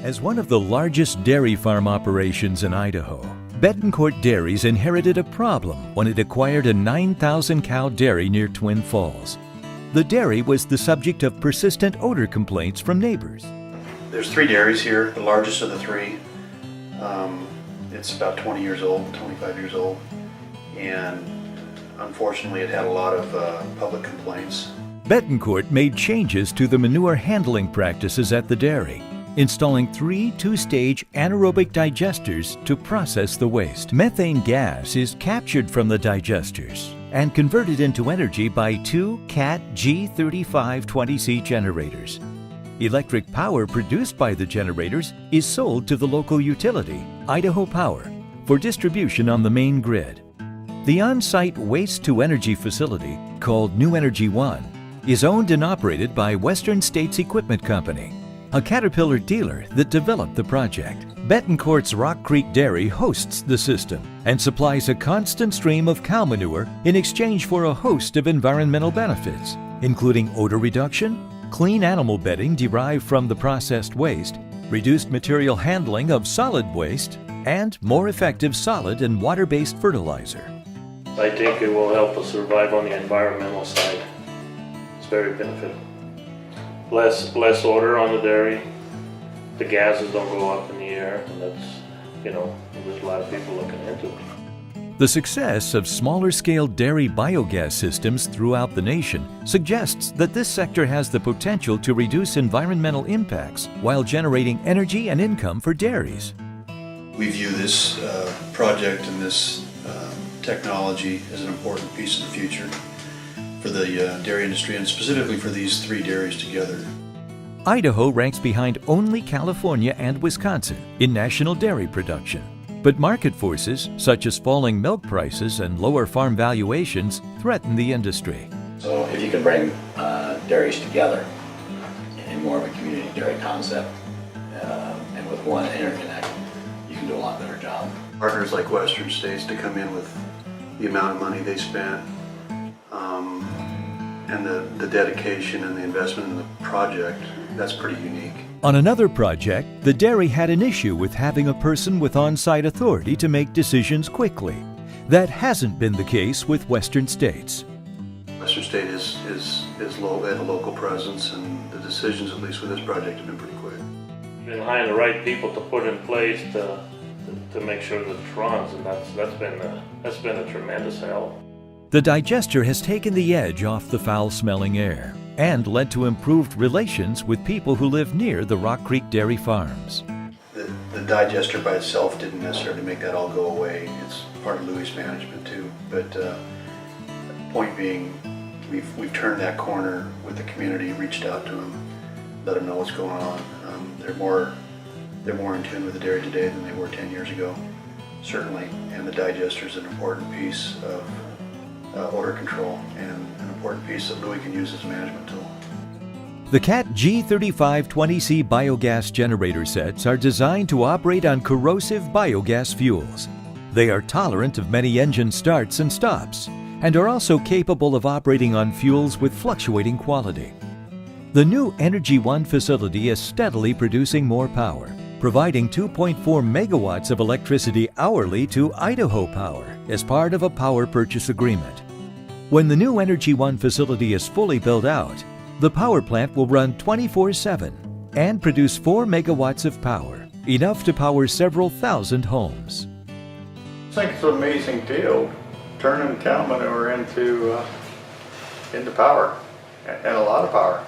As one of the largest dairy farm operations in Idaho, Betancourt Dairies inherited a problem when it acquired a 9,000 cow dairy near Twin Falls. The dairy was the subject of persistent odor complaints from neighbors. There's 3 dairies here, the largest of the 3. It's about 20 years old, 25 years old, and unfortunately it had a lot of public complaints. Betancourt made changes to the manure handling practices at the dairy, installing 3 two-stage anaerobic digesters to process the waste. Methane gas is captured from the digesters and converted into energy by 2 CAT G3520C generators. Electric power produced by the generators is sold to the local utility, Idaho Power, for distribution on the main grid. The on-site waste-to-energy facility, called New Energy One, is owned and operated by Western States Equipment Company, a Caterpillar dealer that developed the project. Betancourt's Rock Creek Dairy hosts the system and supplies a constant stream of cow manure in exchange for a host of environmental benefits, including odor reduction, clean animal bedding derived from the processed waste, reduced material handling of solid waste, and more effective solid and water-based fertilizer. I think it will help us survive on the environmental side. It's very beneficial. Less odor on the dairy. The gases don't go up in the air, and that's, there's a lot of people looking into it. The success of smaller-scale dairy biogas systems throughout the nation suggests that this sector has the potential to reduce environmental impacts while generating energy and income for dairies. We view this project and this technology as an important piece of the future for the dairy industry, and specifically for these 3 dairies together. Idaho ranks behind only California and Wisconsin in national dairy production. But market forces, such as falling milk prices and lower farm valuations, threaten the industry. So if you can bring dairies together in more of a community dairy concept, and with one interconnect, you can do a lot better job. Partners like Western States to come in with the amount of money they spent, and the dedication and the investment in the project, that's pretty unique. On another project, the dairy had an issue with having a person with on-site authority to make decisions quickly. That hasn't been the case with Western States. Western State is low, they have a local presence, and the decisions, at least with this project, have been pretty quick. Been hiring the right people to put in place to make sure that it runs, and that's been a tremendous help. The digester has taken the edge off the foul-smelling air and led to improved relations with people who live near the Rock Creek dairy farms. The digester by itself didn't necessarily make that all go away. It's part of Louis' management too. But point being, we've turned that corner with the community, reached out to them, let them know what's going on. They're more in tune with the dairy today than they were 10 years ago, certainly. And the digester is an important piece of odor control, and an important piece that Louis can use as a management tool. The CAT G3520C biogas generator sets are designed to operate on corrosive biogas fuels. They are tolerant of many engine starts and stops, and are also capable of operating on fuels with fluctuating quality. The new Energy One facility is steadily producing more power, providing 2.4 megawatts of electricity hourly to Idaho Power as part of a power purchase agreement. When the new Energy One facility is fully built out, the power plant will run 24/7 and produce 4 megawatts of power, enough to power several thousand homes. I think it's an amazing deal, turning cow manure into power, and a lot of power.